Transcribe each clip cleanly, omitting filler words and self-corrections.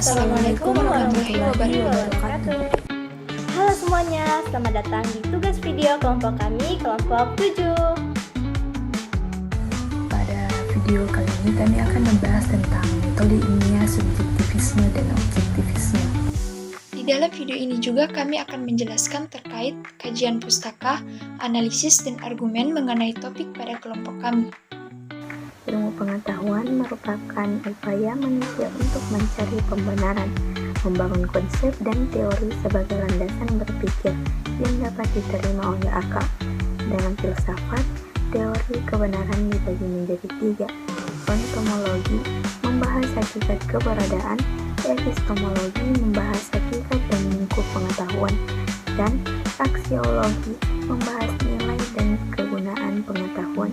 Assalamualaikum warahmatullahi wabarakatuh. Halo semuanya, selamat datang di tugas video kelompok kami, kelompok 7. Pada video kali ini kami akan membahas tentang metode ilmiah subjektivisme dan objektivisme. Di dalam video ini juga kami akan menjelaskan terkait kajian pustaka, analisis, dan argumen mengenai topik pada kelompok kami. Ilmu pengetahuan merupakan upaya manusia untuk mencari pembenaran, membangun konsep dan teori sebagai landasan berpikir yang dapat diterima oleh akal. Dalam filsafat, teori kebenaran dibagi menjadi 3. Ontomologi membahas hakikat keberadaan, epistemologi membahas hakikat dan lingkup pengetahuan, dan aksiologi membahas nilai dan kegunaan pengetahuan.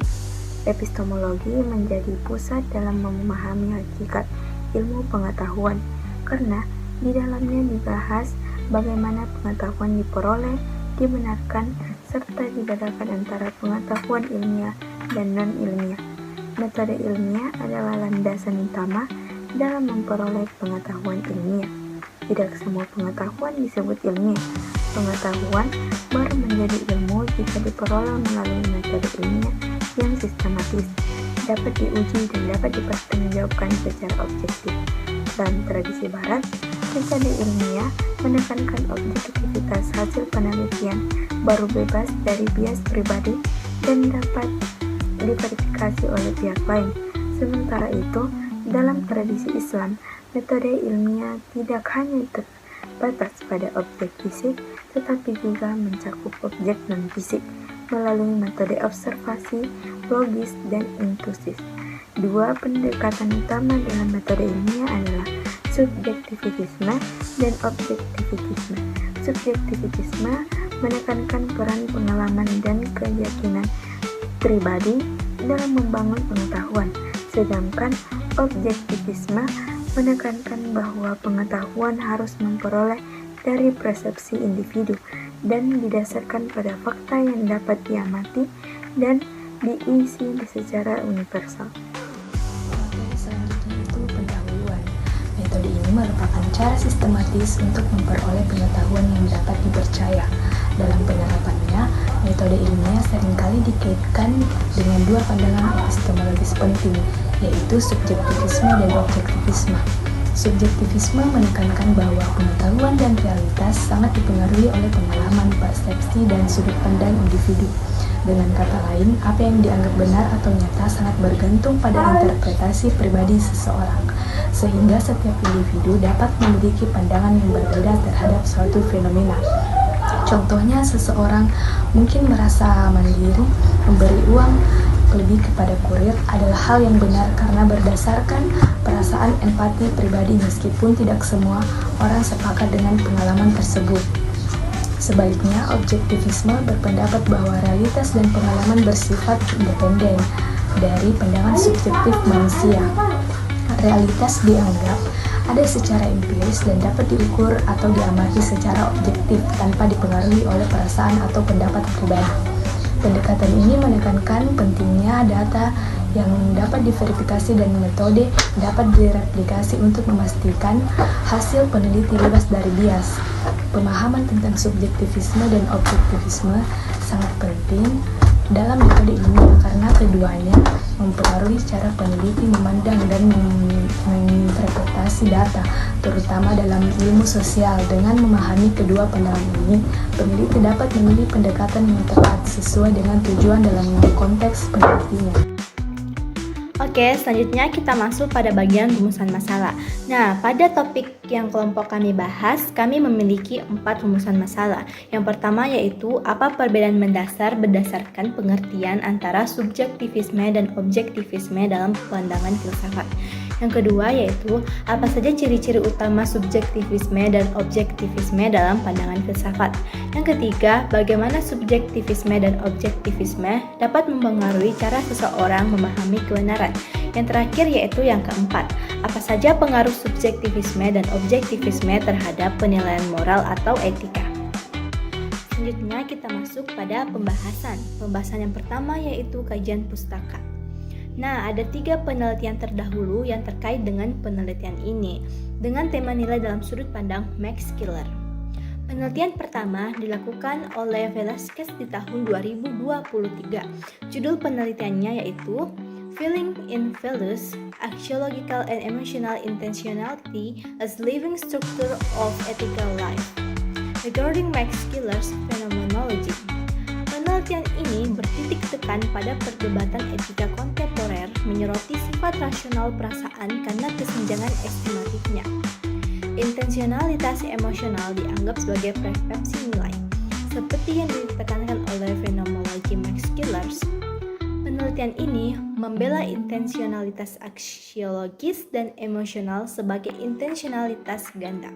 Epistemologi menjadi pusat dalam memahami hakikat ilmu pengetahuan, karena di dalamnya dibahas bagaimana pengetahuan diperoleh, dibenarkan, serta dibedakan antara pengetahuan ilmiah dan non-ilmiah. Metode ilmiah adalah landasan utama dalam memperoleh pengetahuan ilmiah. Tidak semua pengetahuan disebut ilmiah. Pengetahuan baru menjadi ilmu jika diperoleh melalui metode ilmiah yang sistematis, dapat diuji dan dapat dipertanggungjawabkan secara objektif. Dalam tradisi barat, metode ilmiah menekankan objektivitas hasil penelitian, baru bebas dari bias pribadi dan dapat diverifikasi oleh pihak lain. Sementara itu, dalam tradisi Islam, metode ilmiah tidak hanya terbatas pada objek fisik, tetapi juga mencakup objek non-fisik melalui metode observasi, logis, dan intuitif. Dua pendekatan utama dalam metode ilmiah adalah subjektivisme dan objektivisme. Subjektivisme menekankan peran pengalaman dan keyakinan pribadi dalam membangun pengetahuan, sedangkan objektivisme menekankan bahwa pengetahuan harus memperoleh dari persepsi individu dan didasarkan pada fakta yang dapat diamati dan diisi secara universal. Materi selanjutnya itu pendahuluan. Metode ini merupakan cara sistematis untuk memperoleh pengetahuan yang dapat dipercaya. Dalam penerapannya, metode ilmiah seringkali dikaitkan dengan dua pandangan epistemologis penting, yaitu subjektivisme dan objektivisme. Subjektivisme menekankan bahwa pengetahuan dan realitas sangat dipengaruhi oleh pengalaman, persepsi, dan sudut pandang individu. Dengan kata lain, apa yang dianggap benar atau nyata sangat bergantung pada interpretasi pribadi seseorang, sehingga setiap individu dapat memiliki pandangan yang berbeda terhadap suatu fenomena. Contohnya, seseorang mungkin merasa mandiri, memberi uang lebih kepada kurir adalah hal yang benar karena berdasarkan perasaan empati pribadi, meskipun tidak semua orang sepakat dengan pengalaman tersebut. Sebaliknya, objektivisme berpendapat bahwa realitas dan pengalaman bersifat independen dari pandangan subjektif manusia. Realitas dianggap ada secara empiris dan dapat diukur atau diamati secara objektif tanpa dipengaruhi oleh perasaan atau pendapat pribadi. Pendekatan ini menekankan pentingnya data yang dapat diverifikasi dan metode dapat direplikasi untuk memastikan hasil peneliti bebas dari bias. Pemahaman tentang subjektivisme dan objektivisme sangat penting dalam metode ini karena keduanya mempengaruhi cara peneliti memandang dan menginterpretasi data, terutama dalam ilmu sosial. Dengan memahami kedua pandangan ini, peneliti dapat memilih pendekatan yang tepat sesuai dengan tujuan dalam konteks penelitiannya. Oke, selanjutnya kita masuk pada bagian rumusan masalah. Nah, pada topik yang kelompok kami bahas, kami memiliki 4 rumusan masalah. Yang pertama yaitu apa perbedaan mendasar berdasarkan pengertian antara subjektivisme dan objektivisme dalam pandangan filsafat. Yang kedua yaitu apa saja ciri-ciri utama subjektivisme dan objektivisme dalam pandangan filsafat. Yang ketiga, bagaimana subjektivisme dan objektivisme dapat mempengaruhi cara seseorang memahami kebenaran. Yang terakhir yaitu yang keempat, apa saja pengaruh subjektivisme dan objektivisme terhadap penilaian moral atau etika. Selanjutnya kita masuk pada pembahasan. Pembahasan yang pertama yaitu kajian pustaka. Nah, ada 3 penelitian terdahulu yang terkait dengan penelitian ini dengan tema nilai dalam sudut pandang Max Killer. Penelitian pertama dilakukan oleh Velasquez di tahun 2023. Judul penelitiannya yaitu Feeling in Values, Axiological and Emotional Intentionality as Living Structure of Ethical Life regarding Max Killer's Phenomenology. Penelitian ini bertitik tekan pada perdebatan etika kontemporer menyoroti sifat rasional perasaan karena kesenjangan estimatifnya. Intensionalitas emosional dianggap sebagai persepsi nilai, seperti yang ditekankan oleh fenomenologi Max Killers. Penelitian ini membela intensionalitas aksiologis dan emosional sebagai intensionalitas ganda,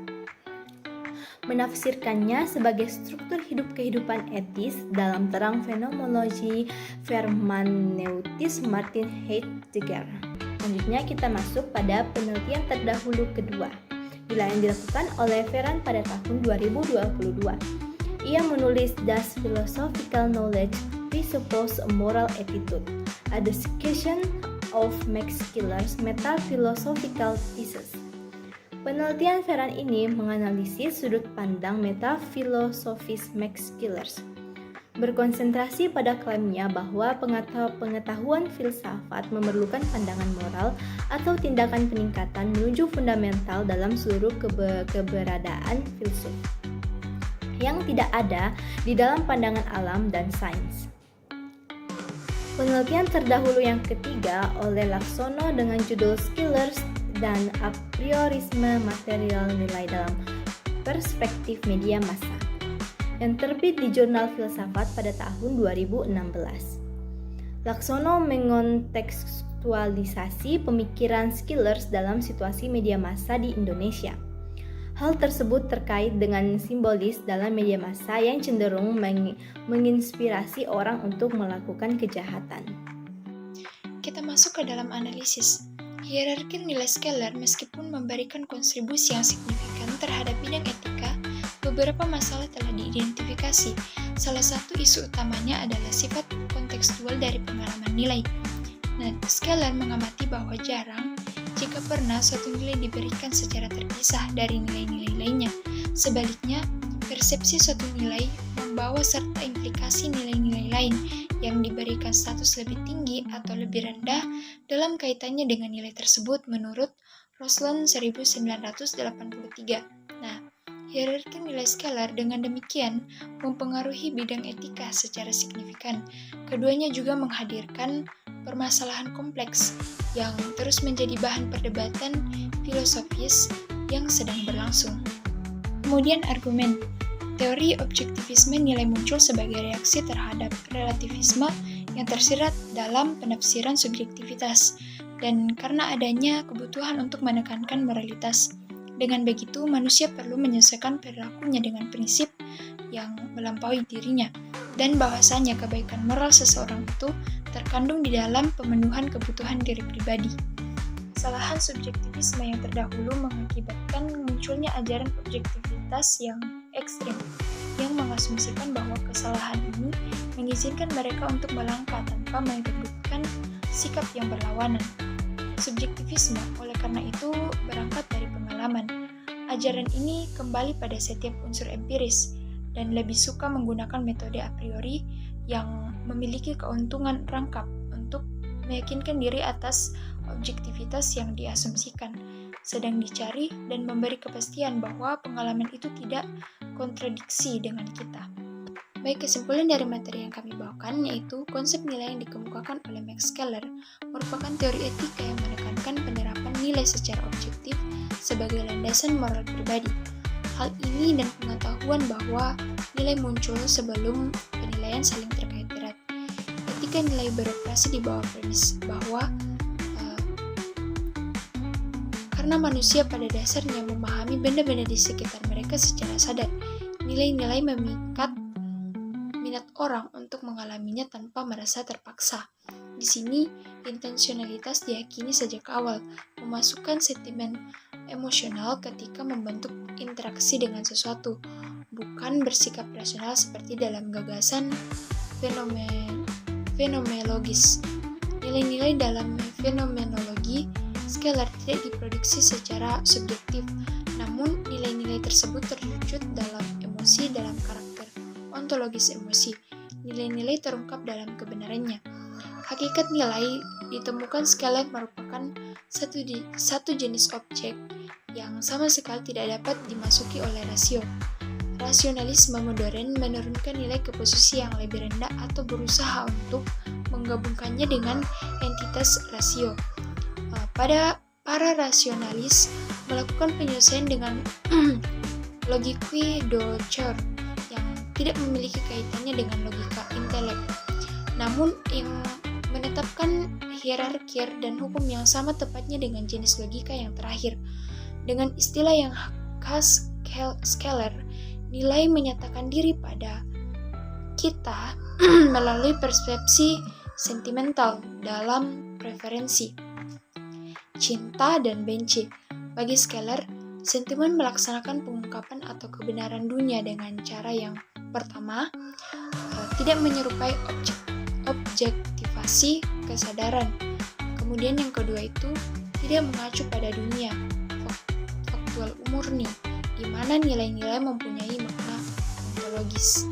menafsirkannya sebagai struktur hidup kehidupan etis dalam terang fenomenologi hermeneutis Martin Heidegger. Selanjutnya kita masuk pada penelitian terdahulu kedua, yang dilakukan oleh Ferran pada tahun 2022. Ia menulis Does Philosophical Knowledge Presuppose a Moral Attitude? A Discussion of Max Killer's Meta-Philosophical Thesis. Penelitian Ferran ini menganalisis sudut pandang metafilosofis Max Killers, berkonsentrasi pada klaimnya bahwa pengetahuan filsafat memerlukan pandangan moral atau tindakan peningkatan menuju fundamental dalam seluruh keberadaan filsuf yang tidak ada di dalam pandangan alam dan sains. Penelitian terdahulu yang ketiga oleh Laksono dengan judul Skillers dan Apriorisme Material Nilai dalam Perspektif Media Massa, yang terbit di Jurnal Filsafat pada tahun 2016. Laksono mengontekstualisasi pemikiran Skillers dalam situasi media massa di Indonesia. Hal tersebut terkait dengan simbolis dalam media massa yang cenderung menginspirasi orang untuk melakukan kejahatan. Kita masuk ke dalam analisis. Hierarki nilai Skeller meskipun memberikan kontribusi yang signifikan terhadap bidang etika, beberapa masalah telah diidentifikasi. Salah satu isu utamanya adalah sifat kontekstual dari pengalaman nilai. Nah, Skeller mengamati bahwa jarang jika pernah suatu nilai diberikan secara terpisah dari nilai-nilai lainnya. Sebaliknya, persepsi suatu nilai membawa serta implikasi nilai-nilai lain yang diberikan status lebih tinggi atau lebih rendah dalam kaitannya dengan nilai tersebut menurut Roslan 1983. Nah, hierarki nilai Skeller dengan demikian mempengaruhi bidang etika secara signifikan. Keduanya juga menghadirkan permasalahan kompleks yang terus menjadi bahan perdebatan filosofis yang sedang berlangsung. Kemudian argumen. Teori objektivisme nilai muncul sebagai reaksi terhadap relativisme yang tersirat dalam penafsiran subjektivitas dan karena adanya kebutuhan untuk menekankan moralitas. Dengan begitu, manusia perlu menyesuaikan perilakunya dengan prinsip yang melampaui dirinya dan bahwasanya kebaikan moral seseorang itu terkandung di dalam pemenuhan kebutuhan diri pribadi. Kesalahan subjektivisme yang terdahulu mengakibatkan munculnya ajaran objektivitas yang ekstrim, yang mengasumsikan bahwa kesalahan ini mengizinkan mereka untuk melangkah tanpa menyebutkan sikap yang berlawanan. Subjektivisme, oleh karena itu, berangkat dari pengalaman. Ajaran ini kembali pada setiap unsur empiris, dan lebih suka menggunakan metode a priori yang memiliki keuntungan rangkap untuk meyakinkan diri atas objektivitas yang diasumsikan, sedang dicari dan memberi kepastian bahwa pengalaman itu tidak kontradiksi dengan kita. Baik, kesimpulan dari materi yang kami bawakan yaitu konsep nilai yang dikemukakan oleh Max Keller merupakan teori etika yang menekankan penerapan nilai secara objektif sebagai landasan moral pribadi. Hal ini dan pengetahuan bahwa nilai muncul sebelum penilaian saling terkait erat. Etika nilai beroperasi di bawah premis bahwa karena manusia pada dasarnya memahami benda-benda di sekitar mereka secara sadar, nilai-nilai memikat minat orang untuk mengalaminya tanpa merasa terpaksa. Di sini, intensionalitas diyakini sejak awal, memasukkan sentimen emosional ketika membentuk interaksi dengan sesuatu, bukan bersikap rasional seperti dalam gagasan fenomenologis. Nilai-nilai dalam fenomenologi scalar tidak diproduksi secara subjektif, namun nilai-nilai tersebut terwujud dalam emosi dalam karakter ontologis emosi. Nilai-nilai terungkap dalam kebenarannya. Hakikat nilai ditemukan scalar merupakan satu jenis objek yang sama sekali tidak dapat dimasuki oleh rasio. Rasionalisme modern menurunkan nilai ke posisi yang lebih rendah atau berusaha untuk menggabungkannya dengan entitas rasio. Para rasionalis melakukan penyelesaian dengan logique douceur yang tidak memiliki kaitannya dengan logika intelek, namun yang menetapkan hierarkir dan hukum yang sama tepatnya dengan jenis logika yang terakhir. Dengan istilah yang khas scalar, nilai menyatakan diri pada kita melalui persepsi sentimental dalam preferensi, cinta dan benci. Bagi scalar, sentimen melaksanakan pengungkapan atau kebenaran dunia dengan cara yang pertama, tidak menyerupai objektivasi kesadaran. Kemudian yang kedua itu tidak mengacu pada dunia faktual murni, di mana nilai-nilai mempunyai makna ontologis.